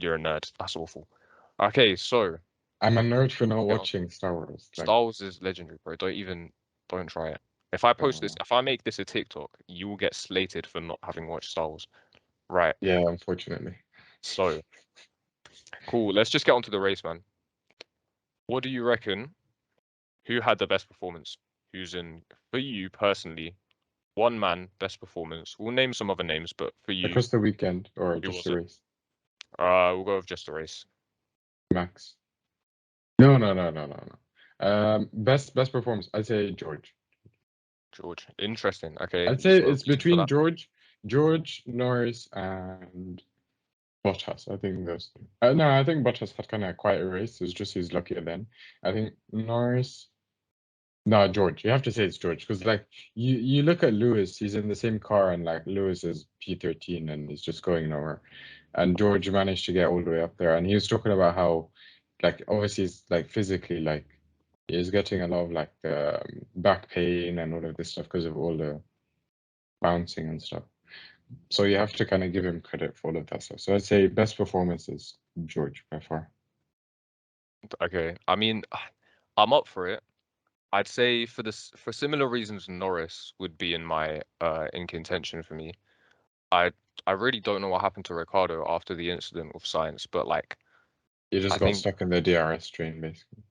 You're a nerd. That's awful. Okay, so I'm a nerd for not get on. watching Star Wars. Like, Star Wars is legendary, bro. Don't try it. If I post this, uh, if I make this a TikTok, you will get slated for not having watched Star Wars. Right. yeah, unfortunately. So cool. Let's just get onto the race, man. What do you reckon? Who had the best performance? Who's in for you personally? One man best performance. We'll name some other names, but for you, Across the weekend or who just was the it? race? We'll go with just the race. Max. No. Best performance. I'd say George. George. Interesting. Okay. I'd say Is there a it's reason for between that? George, Norris, and Bottas. I think those two. No, I think Bottas had kind of quite a race. It's just he's luckier then. I think Norris. No, George. You have to say it's George because like you look at Lewis, he's in the same car and like Lewis is P13 and he's just going nowhere. And George managed to get all the way up there. And he was talking about how like obviously he's like physically like he's getting a lot of like back pain and all of this stuff because of all the bouncing and stuff. So you have to kind of give him credit for all of that stuff. So I'd say best performance is George by far. Okay. I mean, I'm up for it. I'd say for similar reasons, Norris would be in my in contention for me. I I really don't know what happened to Ricardo after the incident with Science, but like He I just got think stuck in the DRS train basically.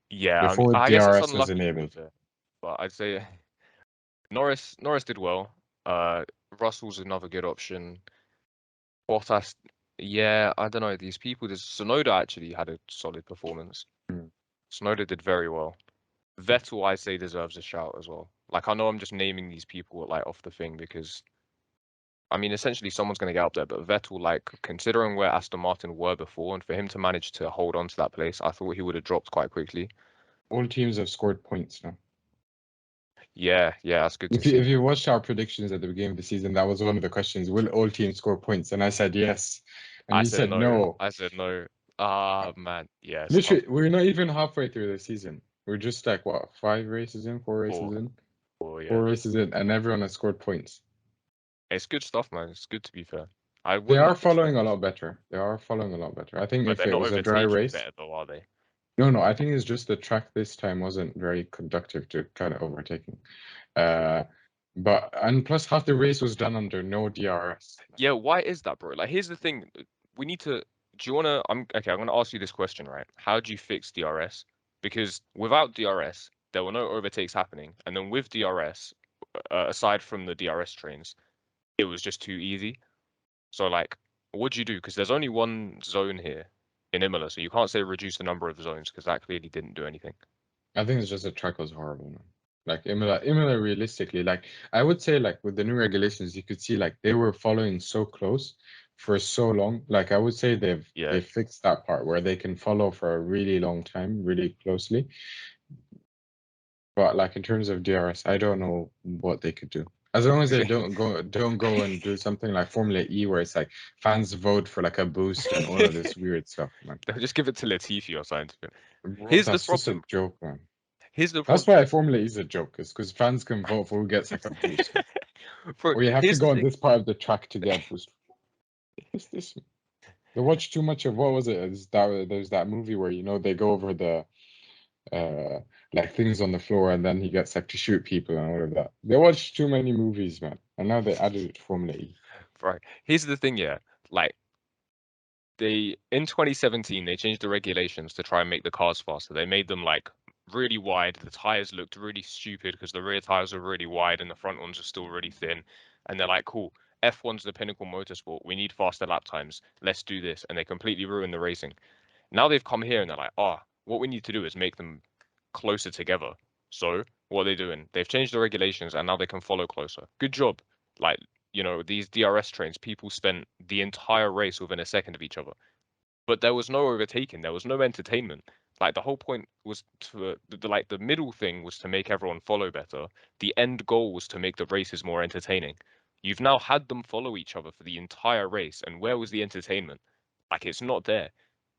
yeah, Before I guess it's DRS was unlucky to be enabled. fair, but I'd say Norris did well. Russell's another good option. Bottas, yeah, I don't know. These people, this Sonoda actually had a solid performance. Mm. Sonoda did very well. Vettel, I say, deserves a shout as well. Like I know I'm just naming these people like off the thing because I mean essentially someone's gonna get up there, but Vettel, like considering where Aston Martin were before, and for him to manage to hold on to that place, I thought he would have dropped quite quickly. All teams have scored points now. Yeah, that's good to If see. you watched our predictions at the beginning of the season, that was one of the questions. Will all teams score points? And I said yes. And I you said said no. no. I said no. Ah man, yeah, it's tough. Literally, we're not even halfway through the season. We're just like what, 5 races in, 4 races Or in, or yeah. 4 races in, and everyone has scored points. It's good stuff, man. It's good to be fair. I They are wouldn't following expect a this, lot better. They are following a lot better. I think but if they're it not was a dry overtaking race, better though, are they? no, I think it's just the track this time wasn't very conductive to kind of overtaking. Uh, and plus half the race was done under no DRS. Yeah, why is that, bro? Like, here's the thing. We need to. Do you wanna? I'm okay. I'm gonna ask you this question, right? How do you fix DRS? Because without DRS, there were no overtakes happening, and then with DRS, aside from the DRS trains, it was just too easy. So like, what do you do? Because there's only one zone here in Imola, so you can't say reduce the number of zones because that clearly didn't do anything. I think it's just the track was horrible, man. Like Imola realistically, like I would say like with the new regulations, you could see like they were following so close for so long. Like I would say Yeah, they fixed that part where they can follow for a really long time, really closely. But like in terms of DRS, I don't know what they could do. As long as they don't go and do something like Formula E where it's like fans vote for like a boost and all of this weird stuff, man. they'll just give it to Latifi or something. Bro, Here's the that's just a problem. joke, man. Here's the That's problem. why Formula E is a joke, is because fans can vote for who gets like a boost. Bro, Or you have to here's the go on thing. this part of the track to get a boost. What's this? They watch too much of what was it? There's that movie where they go over the uh like things on the floor and then he gets like to shoot people and all of that. They watch too many movies, man. And now they added it to Formula E. Right. Here's the thing, yeah. Like they in 2017 they changed the regulations to try and make the cars faster. They made them like really wide. The tires looked really stupid because the rear tires were really wide and the front ones are still really thin. And they're like, cool, F1's the pinnacle motorsport. We need faster lap times. Let's do this. And they completely ruined the racing. Now they've come here and they're like, what we need to do is make them closer together. So what are they doing? They've changed the regulations and now they can follow closer. Good job. Like, these DRS trains, people spent the entire race within a second of each other. But there was no overtaking, there was no entertainment. Like the whole point was to like the middle thing was to make everyone follow better. The end goal was to make the races more entertaining. You've now had them follow each other for the entire race, and where was the entertainment? Like it's not there.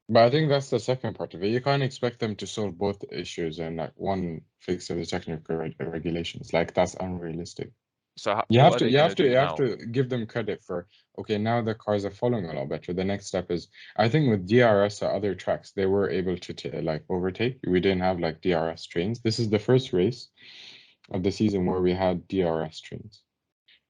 But I think that's the second part of it. You can't expect them to solve both issues and like one fix of the technical regulations. Like that's unrealistic. So You what have are to they you gonna have to do you have now? to give them credit for, okay, now the cars are following a lot better. The next step is, I think with DRS or other tracks, they were able to like overtake. We didn't have like DRS trains. This is the first race of the season where we had DRS trains.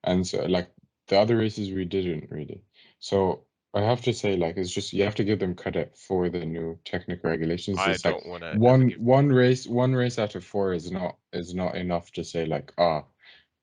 And so like the other races we didn't really. So I have to say, like, it's just, you have to give them credit for the new technical regulations. I It's like don't want to ever give. one race out of four is not enough to say like, ah,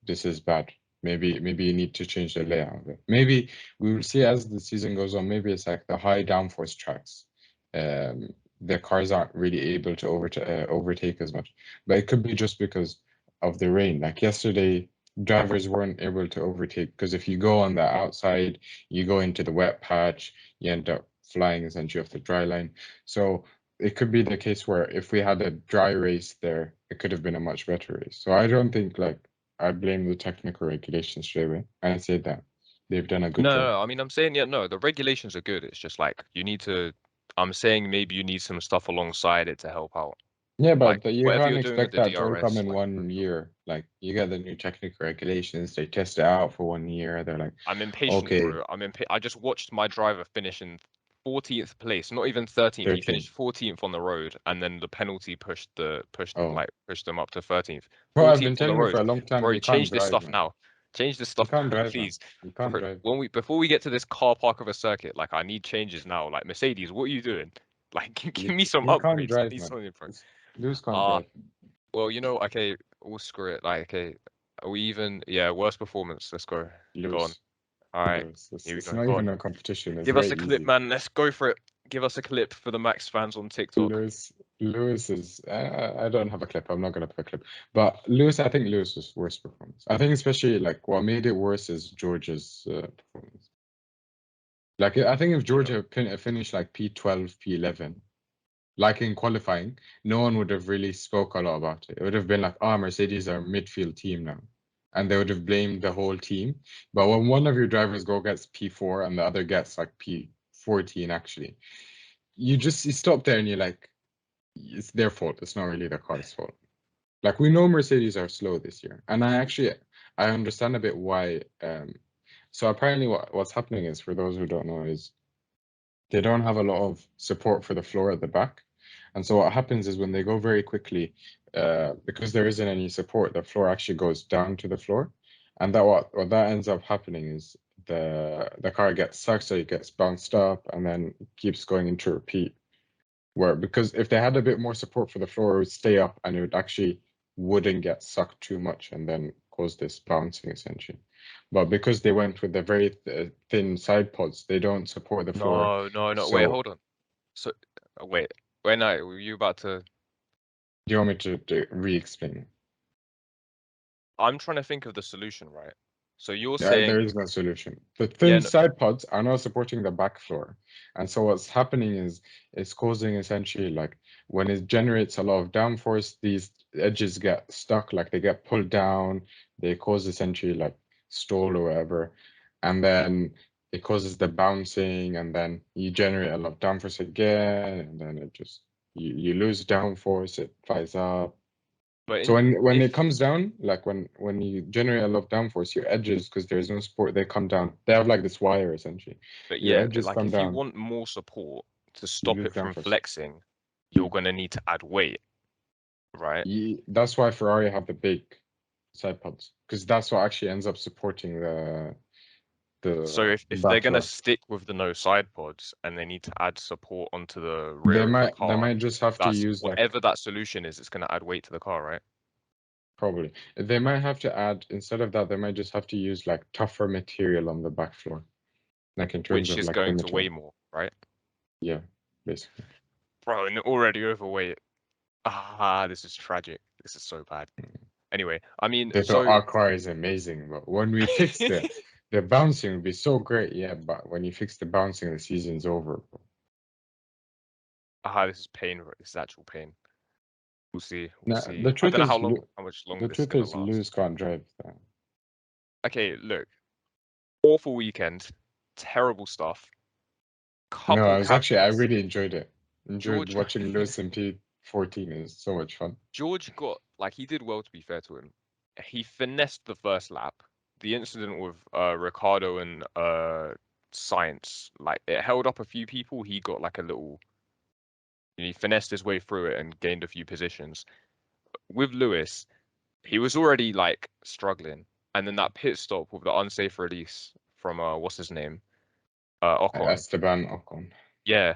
this is bad. Maybe you need to change the layout of it. Maybe we will see as the season goes on. Maybe it's like the high downforce tracks. The cars aren't really able to overtake as much, but it could be just because of the rain. Like yesterday, drivers weren't able to overtake because if you go on the outside, you go into the wet patch, you end up flying essentially off the dry line. So it could be the case where if we had a dry race there, it could have been a much better race. So I don't think like I blame the technical regulations straight away. I say that they've done a good No, job. no, I mean, I'm saying, yeah, no, the regulations are good. It's just like you need to. I'm saying maybe you need some stuff alongside it to help out. Yeah, Like but you whatever can't you're doing with expect the that to all come DRS, in like 1 year. Like you get the new technical regulations, they test it out for 1 year. They're like, I'm impatient, okay, bro. I just watched my driver finish in 14th place, not even 13th. He 13. finished 14th on the road, and then the penalty Oh, pushed him up to 13th. bro, I've been 14th on the telling you for road. a long time Bro, you can't change this drive, stuff man. now. Change this You stuff can't now, drive, man. please. You can't Bro, drive. before we get to this car park of a circuit, like I need changes now. Like Mercedes, what are you doing? Like give me some You can't upgrades. I drive, need man. something from. Lewis can't Uh drive. well, okay, we'll screw it. Like, okay, are we even? Yeah, worst performance. Let's go. Go on. Lewis. All right, Lewis. here we It's go. not Go even on. a competition. It's Give us very a clip, easy. man. Let's go for it. Give us a clip for the Max fans on TikTok. Lewis is. I don't have a clip. I'm not gonna put a clip. But Lewis, I think Lewis was worst performance. I think especially like what made it worse is George's performance. Like I think if You George know, had finished like P12, P11, like in qualifying, no one would have really spoke a lot about it. It would have been like, oh, Mercedes are a midfield team now. And they would have blamed the whole team. But when one of your drivers gets P4 and the other gets like P14 actually, you stop there and you're like, it's their fault. It's not really the car's fault. Like we know Mercedes are slow this year. And I understand a bit why. So apparently what's happening is, for those who don't know, is they don't have a lot of support for the floor at the back. And so what happens is when they go very quickly, because there isn't any support, the floor actually goes down to the floor. And that what that ends up happening is the car gets stuck, so it gets bounced up and then keeps going into repeat. Where because if they had a bit more support for the floor, it would stay up and it would actually wouldn't get sucked too much and then cause this bouncing essentially. But because they went with the very thin side pods, they don't support the floor. no, no, no. Wait, So hold on. So, wait, when were you about to? do you want me to re-explain? I'm trying to think of the solution, right? So you're There saying, is no solution. The yeah, thin side pods are not supporting the back floor. And so what's happening is it's causing essentially like when it generates a lot of downforce, these edges get stuck, like they get pulled down, they cause essentially like stall or whatever. And then it causes the bouncing, and then you generate a lot of downforce again, and then it just you lose downforce, it flies up. but So in when if it comes down, like when you generate a lot of downforce, your edges, because there's no support, they come down. They have like this wire essentially. but Your yeah, edges like come if you down, want more support to you stop lose it from downforce. flexing, you're gonna need to add weight, right? That's why Ferrari have the big side pods, because that's what actually ends up supporting So the if they're back gonna floor. stick with the no side pods and they need to add support onto the They rear of the might they car, might just have to that's use like whatever that solution is, it's gonna add weight to the car, right? probably they might have to add, instead of that, they might just have to use like tougher material on the back floor, like in terms Which of is like the going to weigh material. more, right? Yeah, basically. Bro, and they're already overweight. Ah, this is tragic. This is so bad. Anyway, I mean, They thought so our car is amazing, but when we fixed it, the bouncing would be so great. Yeah, but when you fix the bouncing, the season's over. this is pain. This is actual pain. We'll see. We'll Now, see. the I truth don't know is, how much the longer this is truth gonna is, last. Lewis can't drive. Okay, look, awful weekend, terrible stuff. No, Couple I was actually, I captains. really enjoyed it. Enjoyed George, watching Lewis in P14. Is so much fun. George got like he did well to be fair to him. He finessed the first lap. the incident with Ricardo and Sainz, like it held up a few people. He got like a little, he finessed his way through it and gained a few positions. With Lewis, he was already like struggling, and then that pit stop with the unsafe release from what's his name, Ocon. Esteban Ocon. Yeah,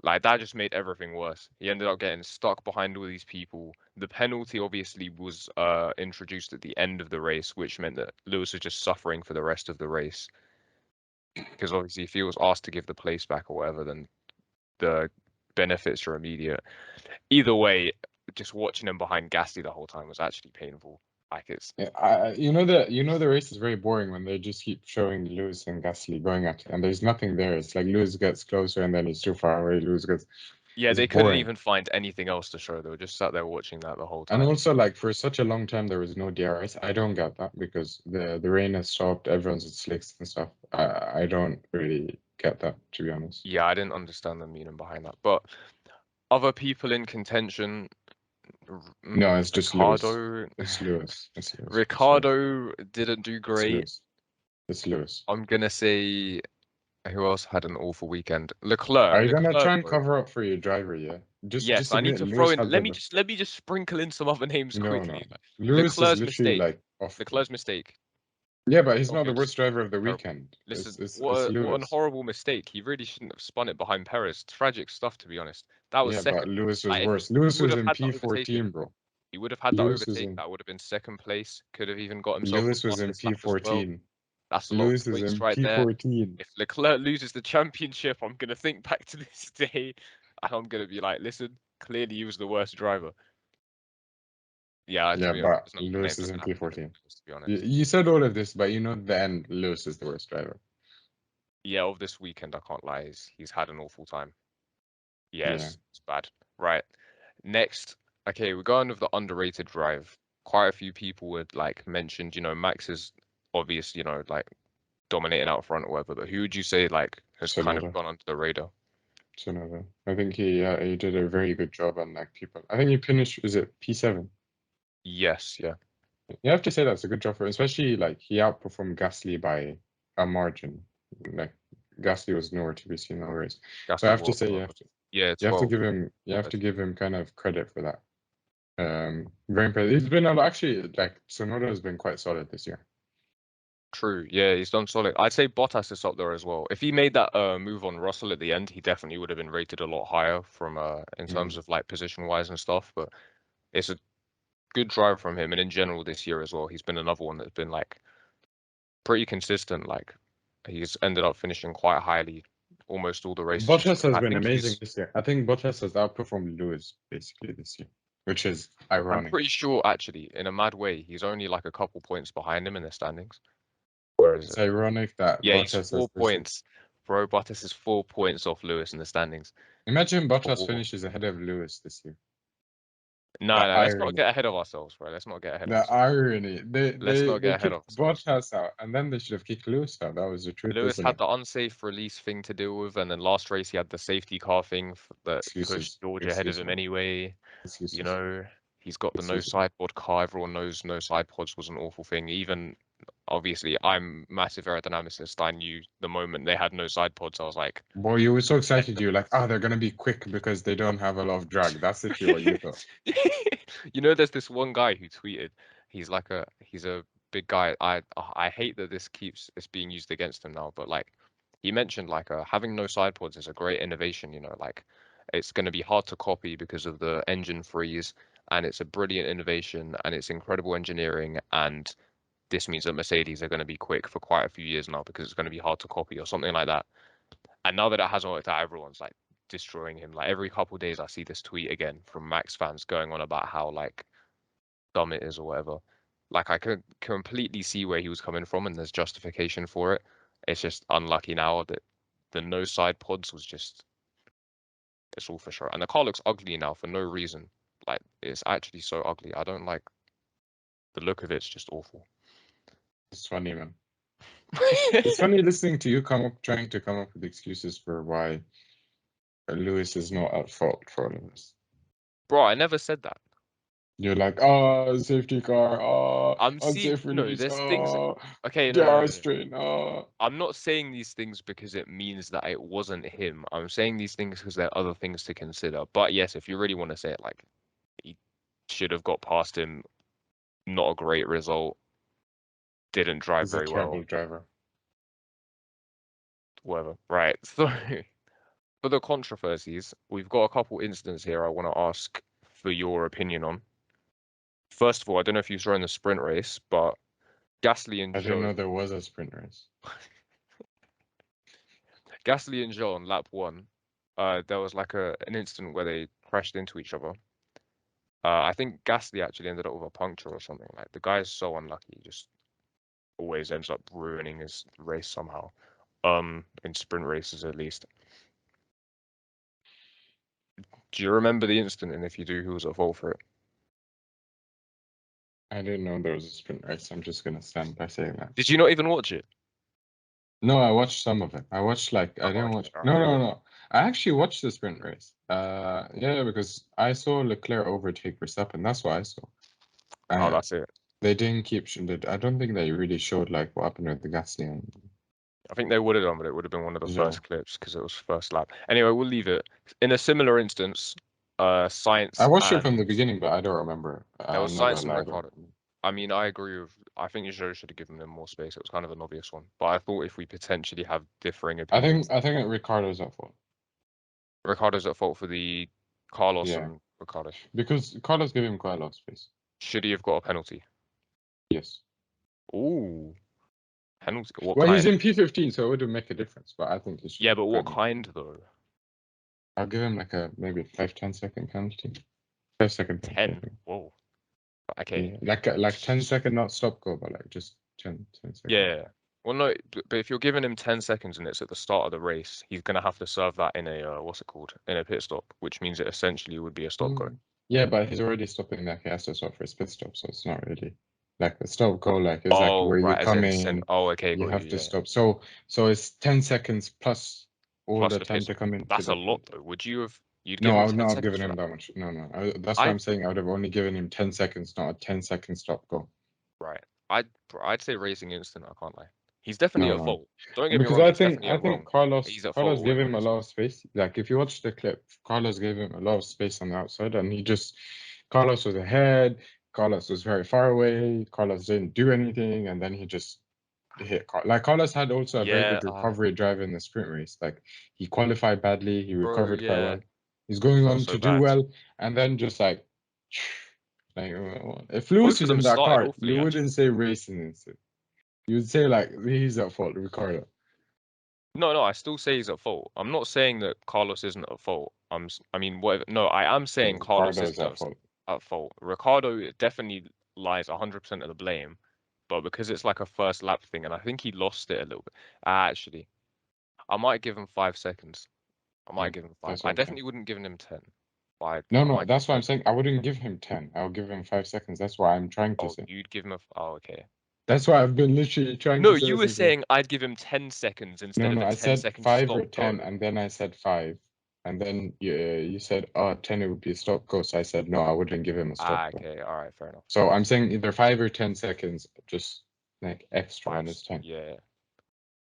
like that just made everything worse. He ended up getting stuck behind all these people. The penalty obviously was introduced at the end of the race, which meant that Lewis was just suffering for the rest of the race. Because obviously, if he was asked to give the place back or whatever, then the benefits are immediate. Either way, just watching him behind Gasly the whole time was actually painful. Like it's You know the race is very boring when they just keep showing Lewis and Gasly going at it, and there's nothing there. It's like Lewis gets closer and then he's too far away. Lewis gets yeah, it's they couldn't boring. even find anything else to show. They were just sat there watching that the whole And time. also, like for such a long time, there was no DRS. I don't get that because the rain has stopped. Everyone's at slicks and stuff. I don't really get that, to be honest. Yeah, I didn't understand the meaning behind that. But other people in contention, No, it's just Lewis. Ricardo, It's Lewis. It's Lewis. It's Lewis. Ricardo didn't do It's great. Lewis. It's Lewis. I'm gonna say who else had an awful weekend? Leclerc. Are you gonna Leclerc, try and bro. cover up for your driver? Yeah. Yes, Just I need admit to throw Lewis in. had Let the. me just sprinkle in some other names No, quickly. no. Lewis is Leclerc's literally mistake. like off. Leclerc's mistake. Yeah, but he's Not not the good. worst driver of the Terrible. weekend. Listen, It's what a Lewis. horrible mistake. He really shouldn't have spun it behind Perez. Tragic stuff, to be honest. That was Yeah, but second. Lewis was Like, if worse. Lewis he would was have in had that overtaken, P14, bro. he would have had that Lewis was overtake. in That would have been second place. Could have even got himself Lewis the was in fastest lap as well. P14. That's a lot of Lewis is points in right there. P14. If Leclerc loses the championship, I'm gonna think back to this day, and I'm gonna be like, listen, clearly he was the worst driver. Yeah, to Yeah, be honest, but there's no blame Lewis is doesn't in have to be P14. Lewis, to be honest. You said all of this, but you know the end, Lewis is the worst driver. Yeah, of this weekend, I can't lie. He's had an awful time. Yeah. Yes, it's bad. Right. Next, okay, we're going with the underrated drive. Quite a few people would like mentioned, Max is obvious, like dominating out front or whatever, but who would you say like has kind of Tsunoda. gone under the radar? Tsunoda. I think he did a very good job on like people. I think he finished, is it P7? Yes, yeah. You have to say that's a good job for him, especially like he outperformed Gasly by a margin. Like Gasly was nowhere to be seen all race. So I have to say Yeah, you have to 12. give him kind of credit for that. Very impressive. He's been actually like Tsunoda has been quite solid this year. True. Yeah, he's done solid. I'd say Bottas is up there as well. If he made that move on Russell at the end, he definitely would have been rated a lot higher from in terms of like position wise and stuff. But it's a good drive from him, and in general this year as well, he's been another one that's been like pretty consistent. Like he's ended up finishing quite highly almost all the races. Bottas has I been think amazing this year. I think Bottas has outperformed Lewis basically this year, which is I'm ironic. pretty sure actually, in a mad way, he's only like a couple points behind him in the standings. Where is It's it? ironic that Yeah, Bottas he's 4 has points. Bro, Bottas is 4 points off Lewis in the standings. Imagine Bottas 4. finishes ahead of Lewis this year. No, The let's not irony. get ahead of ourselves, bro. Let's not get ahead of The ourselves. irony. Let's not They get ahead of kicked ourselves. Bottas out, and then they should have kicked Lewis out. That was the truth, Lewis isn't had it? the unsafe release thing to deal with, and then last race he had the safety car thing that Excuses. pushed George ahead of him anyway. Excuses. He's got the no Excuses. side pod car. Everyone knows no side pods was an awful thing. Even obviously, I'm massive aerodynamicist. I knew the moment they had no side pods, I was like, Boy, you were so excited. You were like, oh, they're gonna be quick because they don't have a lot of drag. That's literally what you thought. There's this one guy who tweeted. He's a big guy. I hate that this keeps it's being used against him now, but like he mentioned like having no side pods is a great innovation, like it's going to be hard to copy because of the engine freeze, and it's a brilliant innovation and it's incredible engineering, and this means that Mercedes are going to be quick for quite a few years now because it's going to be hard to copy or something like that. And now that it hasn't worked out, everyone's like destroying him. Like every couple of days I see this tweet again from Max fans going on about how like dumb it is or whatever. Like I could completely see where he was coming from and there's justification for it. It's just unlucky now that the no side pods was just it's all for sure. And the car looks ugly now for no reason. Like it's actually so ugly. I don't like the look of it. It's just awful. It's funny, man. It's funny listening to you trying to come up with excuses for why Lewis is not at fault for all of this. Bro, I never said that. You're like, oh, safety car, oh, I'm seeing unsafe no. release, There's things. oh, Okay, no, no, no, DRS no. train, oh. I'm not saying these things because it means that it wasn't him. I'm saying these things because there are other things to consider. But yes, if you really want to say it, like he should have got past him. Not a great result. Didn't drive He's a very well. terrible driver. Whatever. Right. So for the controversies, we've got a couple incidents here I want to ask for your opinion on. First of all, I don't know if you saw in the sprint race, but Gasly and I didn't know Zhou, there was a sprint race. Gasly and Zhou on lap one, there was like an incident where they crashed into each other. I think Gasly actually ended up with a puncture or something. Like the guy is so unlucky, he just always ends up ruining his race somehow. In sprint races at least. Do you remember the incident? And if you do, who was at fault for it? I didn't know there was a sprint race. I'm just gonna stand by saying that. Did you not even watch it? No, I watched some of it. I watched I Oh, didn't okay, watch. all No, right. no, no. I actually watched the sprint race. Yeah, because I saw Leclerc overtake Verstappen. That's what I saw. Oh, Uh, that's it. they didn't keep. I don't think they really showed like what happened with the Gasly and I think they would have done, but it would have been one of the Zhou. first clips because it was first lap. Anyway, we'll leave it. In a similar instance, I Science watched it from the and beginning, but I don't remember. there I'm was not Science gonna and lie, I don't Ricardo. remember. I mean, I agree with. I think Zhou should have given them more space. It was kind of an obvious one, but I thought if we potentially have differing opinions, I think Ricardo's at fault. Ricardo's at fault for the Carlos Yeah, and Ricardo. because Carlos gave him quite a lot of space. Should he have got a penalty? Yes. Ooh, penalty. What Well, he's kind? in P15, so it wouldn't make a difference. But I think he should Yeah, have but what gotten. kind though? I'll give him like a maybe 5-10 second penalty. 5 second penalty, I 10. think. Whoa. Okay. Yeah, like 10 second, not stop go, but like just 10 seconds. Yeah. Well, no, but if you're giving him 10 seconds and it's at the start of the race, he's going to have to serve that in a, what's it called? In a pit stop, which means it essentially would be a stop go. Yeah, but he's already stopping. Like he has to stop for his pit stop, so it's not really like a stop go. Like it's like Oh, where you right, as come in in, oh, okay, you got you, have to yeah. stop. So it's 10 seconds plus all Plus the the pit time to stop. come into That's a the lot pit. though. You'd give No, him I would 10 not have seconds given for him that? that much. No, no. That's why I, I'm saying I would have only given him 10 seconds, not a 10 second stop go. right. I'd say racing instant, I can't lie. He's definitely No, at no. fault. Don't get me Because wrong, he's definitely I at think wrong. Carlos He's at fault Carlos all gave over the him a place. lot of space. Like if you watch the clip, Carlos gave him a lot of space on the outside, and Carlos was ahead. Carlos was very far away. Carlos didn't do anything, and then he just hit. Like Carlos had also a very Yeah, good recovery drive in the sprint race. Like he qualified badly, he bro, recovered quite yeah. well. He's going Felt on so to do bad. well, and then just like if Lewis Both of was them in that started car, awfully, you actually. wouldn't say racing incident. You would say like he's at fault, Ricardo. No, no, I still say he's at fault. I'm not saying that Carlos isn't at fault. I mean, whatever. No, I am saying Carlos Ricardo is isn't at fault. at fault. Ricardo definitely lies 100% of the blame, but because it's like a first lap thing, and I think he lost it a little bit. Actually, I might give him 5 seconds. I Yeah, might give him five. that's what I I'm saying. definitely wouldn't give him 10. But No, I no, might give that's him what I'm 5 saying. seconds. I wouldn't give him 10. I'll give him 5 seconds. That's what I'm trying to Oh, say. you'd give him a. Oh, okay. That's what I've been literally trying No, to say you were since the. saying I'd give him 10 seconds No, instead of no, a I 10 said second 5 or 10, stop go. and then I said 5. And then you said, oh, 10, it would be a stop go. So I said, no, I wouldn't give him a stop Ah, go. okay. All right, fair enough. So I'm saying either 5 or 10 seconds, just like extra on his Five's, time. yeah.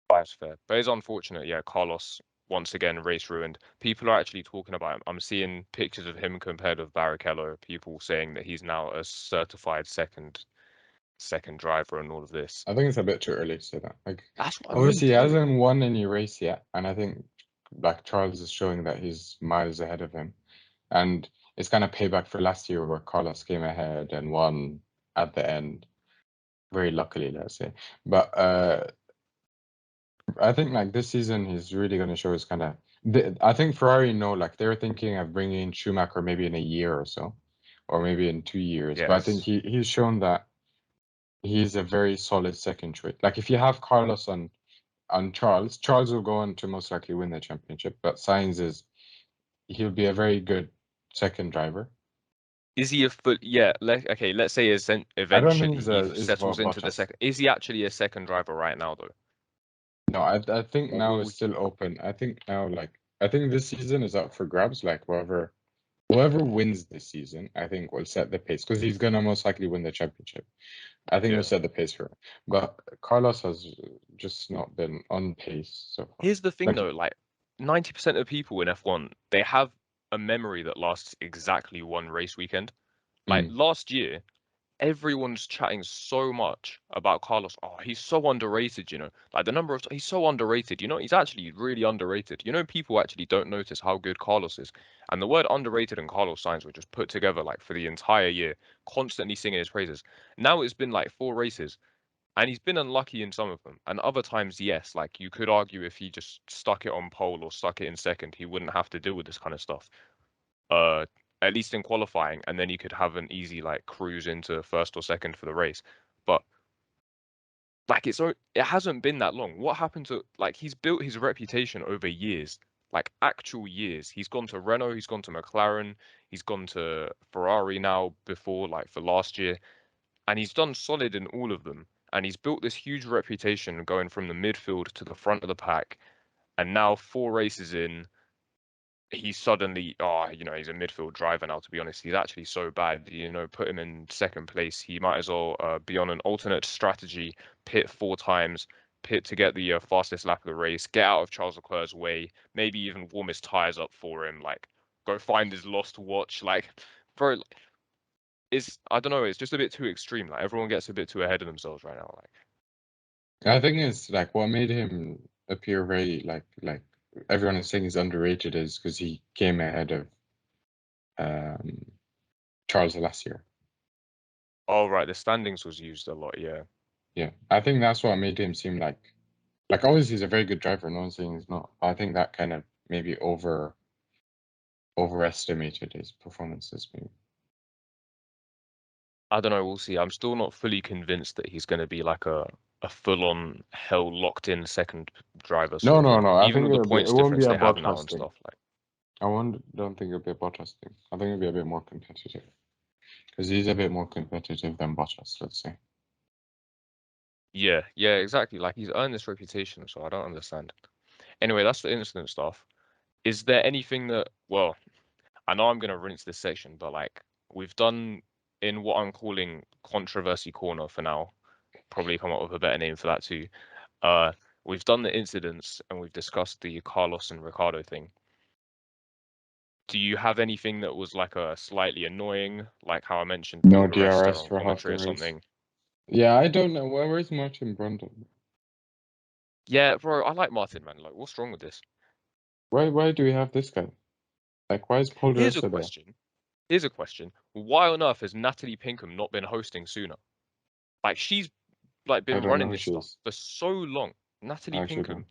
Five's fair. But it's unfortunate, yeah, Carlos, once again, race ruined. People are actually talking about him. I'm seeing pictures of him compared with Barrichello, people saying that he's now a certified second driver and all of this. I think it's a bit too early to say that. Like, That's what I mean, obviously, he bro. hasn't won any race yet. And I think like Charles is showing that he's miles ahead of him. And it's kind of payback for last year where Carlos came ahead and won at the end, very luckily, let's say. But I think like this season he's really going to show his kind of. I think Ferrari know like they're thinking of bringing in Schumacher maybe in a year or so, or maybe in 2 years. But I think Yes. he's shown that he's a very solid second choice. Like if you have Carlos on Charles, Charles will go on to most likely win the championship. But Sainz he'll be a very good second driver. Is he a full? Yeah. Okay. Let's say I don't think eventually he he's for settles into the Bottas. second. Is he actually a second driver right now, though? No, I think Or now will it's still open. I think now I think this season is up for grabs. Like whoever whoever wins this season, I think will set the pace because he's gonna most likely win the championship. I think Yeah. will set the pace for him. But Carlos has just not been on pace so far. Here's the thing Like, though, like 90% of people in F1, they have a memory that lasts exactly one race weekend. Like mm, last year, everyone's chatting so much about Carlos. Oh, he's so underrated, you know. Like the number of he's so underrated. You know, he's actually really underrated. You know, people actually don't notice how good Carlos is. And the word underrated and Carlos Sainz were just put together like for the entire year, constantly singing his praises. Now it's been like 4 races, and he's been unlucky in some of them. And other times, yes, like you could argue if he just stuck it on pole or stuck it in second, he wouldn't have to deal with this kind of stuff. Uh, at least in qualifying, and then you could have an easy like cruise into first or second for the race. But like it hasn't been that long. What happened to like he's built his reputation over years, like actual years. He's gone to Renault, he's gone to McLaren, he's gone to Ferrari now before like for last year, and he's done solid in all of them. And he's built this huge reputation going from the midfield to the front of the pack. And now 4 races in, he's suddenly, oh, you know, he's a midfield driver now, to be honest. He's actually so bad, you know, put him in second place. He might as well be on an alternate strategy, pit 4 times, pit to get the fastest lap of the race, get out of Charles Leclerc's way, maybe even warm his tires up for him, like go find his lost watch. Like, bro, it's, I don't know, it's just a bit too extreme. Like, everyone gets a bit too ahead of themselves right now. Like, I think it's like what made him appear very like everyone is saying he's underrated is because he came ahead of um, Charles last year. oh, right, the standings was used a lot, yeah. Yeah, I think that's what made him seem like obviously he's a very good driver. No one's saying he's not. I think that kind of maybe overestimated his performances. Maybe. I don't know. We'll see. I'm still not fully convinced that he's going to be like a full-on hell locked-in second driver No, sort of no, thing. no. I Even think with the it points won't be difference a they have now Bottas and thing. stuff like. Don't think it'll be a Bottas thing. I think it'll be a bit more competitive because he's a bit more competitive than Bottas. Let's say. Yeah, yeah, exactly. Like he's earned this reputation, so I don't understand. Anyway, that's the incident stuff. Is there anything that? Well, I know I'm going to rinse this section, but like we've done in what I'm calling controversy corner for now. Probably come up with a better name for that too. Uh, we've done the incidents and we've discussed the Carlos and Ricardo thing. Do you have anything that was like a slightly annoying, like how I mentioned Paul No di Resta DRS on for half commentary the or race. something? Yeah, I don't know. Where's Martin Brundle? Yeah, bro, I like Martin, man. Like, what's wrong with this? Why do we have this guy? Like, why is Paul di Here's a Resta there? question. Here's a question. Why on earth has Natalie Pinkham not been hosting sooner? Like, she's like I been don't know running who this she stuff is. for so long. I Natalie actually don't. Pinkham.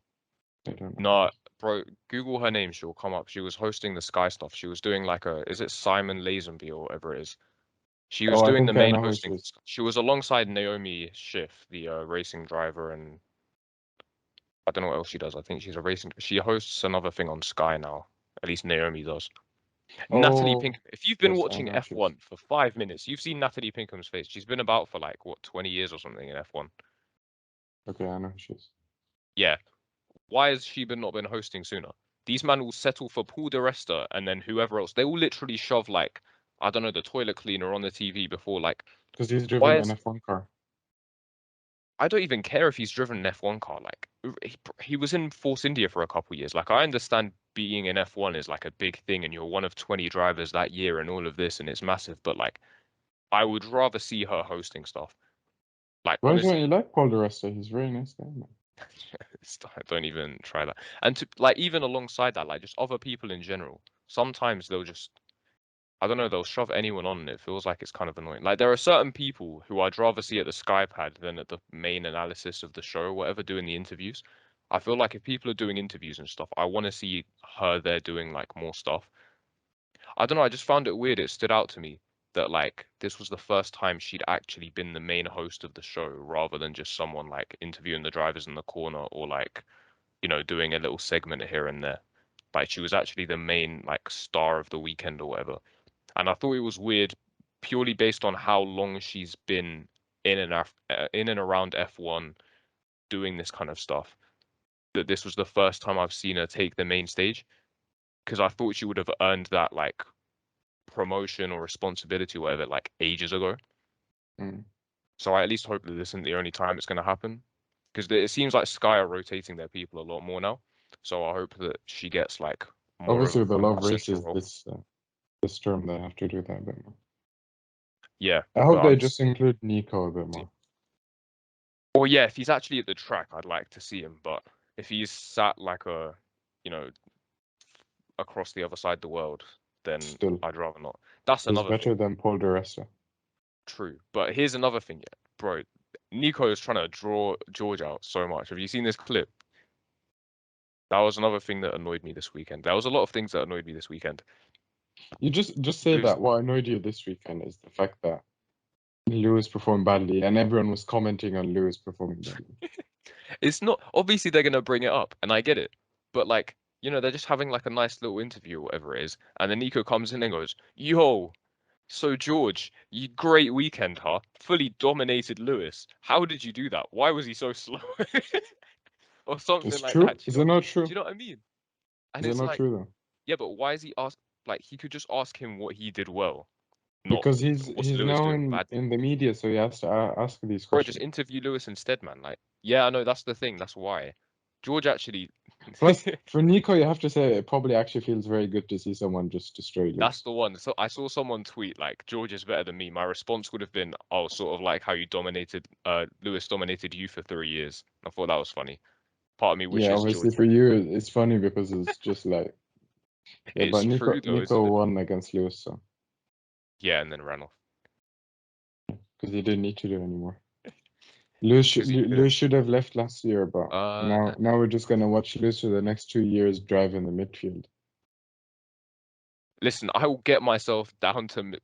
I don't know. No, bro, Google her name, she'll come up. She was hosting the Sky stuff. She was doing like is it Simon Lazenby or whatever it is? She was Oh, I doing the think I main know who she hosting. is. She was alongside Naomi Schiff, the racing driver, and I don't know what else she does. I think she's a racing. She hosts another thing on Sky now. At least Naomi does. Natalie Oh, Pinkham. If you've been yes, I watching know who she is. F1 for 5 minutes, you've seen Natalie Pinkham's face. She's been about for like what 20 years or something in F1. Okay, I know who she is. Yeah. Why has she been not been hosting sooner? These men will settle for Paul di Resta and then whoever else. They will literally shove like I don't know the toilet cleaner on the TV before like. Because he's Why driven an is F1 car. I don't even care if he's driven an F1 car. Like he was in Force India for a couple years. Like I understand being in F1 is like a big thing, and you're one of 20 drivers that year, and all of this, and it's massive. But like, I would rather see her hosting stuff. Like Why don't you honestly, like Paul di Resta? He's a very nice guy, man. don't even try that. And to like even alongside that, like just other people in general. Sometimes they'll just I don't know, they'll shove anyone on and it feels like it's kind of annoying. Like there are certain people who I'd rather see at the Skypad than at the main analysis of the show or whatever doing the interviews. I feel like if people are doing interviews and stuff, I want to see her there doing like more stuff. I don't know, I just found it weird. It stood out to me that like this was the first time she'd actually been the main host of the show rather than just someone like interviewing the drivers in the corner or like, you know, doing a little segment here and there. Like she was actually the main like star of the weekend or whatever. And I thought it was weird purely based on how long she's been in and around F1 doing this kind of stuff. That this was the first time I've seen her take the main stage because I thought she would have earned that like promotion or responsibility, or whatever, like ages ago. Mm. So I at least hope that this isn't the only time it's going to happen, because it seems like Sky are rotating their people a lot more now. So I hope that she gets like more Obviously, of with the a love central races role. this term, they have to do that a bit more. Yeah, I but hope they just include Nico a bit more. Well, yeah, if he's actually at the track, I'd like to see him. But if he's sat like you know, across the other side of the world, then Still, I'd rather not. That's he's another better thing. than Paul di Resta. True. But here's another thing, yeah, bro. Nico is trying to draw George out so much. Have you seen this clip? That was another thing that annoyed me this weekend. There was a lot of things that annoyed me this weekend. You just say that what annoyed you this weekend is the fact that Lewis performed badly, and everyone was commenting on Lewis performing badly. It's not obviously they're gonna bring it up, and I get it. But like, they're just having like a nice little interview or whatever it is, and then Nico comes in and goes, "Yo, so George, you great weekend, huh? Fully dominated Lewis. How did you do that? Why was he so slow?" Or something It's like that. true. Is it not true? Do you know what I mean? And Is it it's not like, true though? yeah, but why is he ask like he could just ask him what he did well, not Because what's he's Lewis now doing bad. in the media, so he has to ask these Bro, just questions. interview Lewis instead, man. Like, yeah, I know that's the thing. That's why. George actually Plus, for Nico, you have to say it probably actually feels very good to see someone just destroy That's Lewis. the one. So I saw someone tweet like George is better than me. My response would have been, "Oh, sort of like how you dominated Lewis dominated you for 3 years." I thought that was funny. Part of me Yeah, wishes obviously George for you, it's funny because it's just like, yeah, it's but true though, isn't Nico it? won against Lewis, so Yeah, and then ran off. because he didn't need to do anymore. Because he could. Lewis should have left last year, but Uh now we're just gonna watch Lewis for the next 2 years drive in the midfield. Listen, I will get myself down to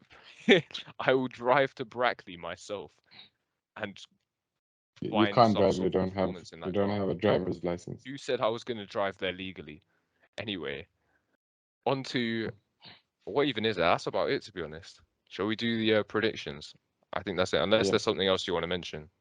I will drive to Brackley myself and You find can't some drive. sort of performance in You that don't car. have a driver's license. You said I was going to drive there legally. Anyway, on to what even is it? That's about it, to be honest. Shall we do the predictions? I think that's it. Unless Yeah. there's something else you want to mention.